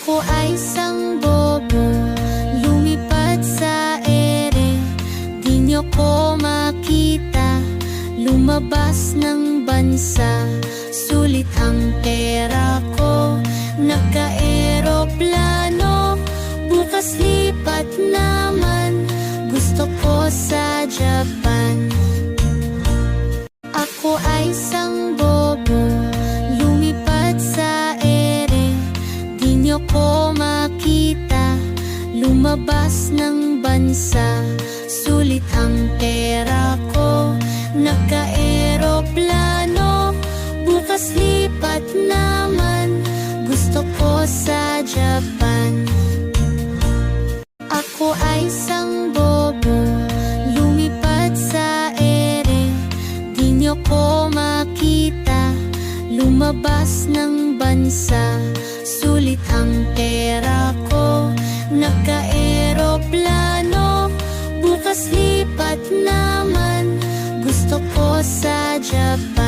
Ako ay isang bobo, lumipad sa ere. Di nyo ko makita, lumabas ng bansa. Sulit ang pera ko, nagka-eroplano. Bukas lipat naman, gusto ko sa Japan. Ako ay isang bobo, lumipad sa ere. Di nyo ko makita, lumabas ng bansa. Sulit ang pera ko, nagka-eroplano. Bukas lipat naman, gusto ko sa Japan. Ako ay isang bobo, lumipad sa ere. Di nyo ko makita, lumabas ng bansa. Sulit ang pera ko, nagka-eroplano. Bukas lipat naman, gusto ko sa Japan.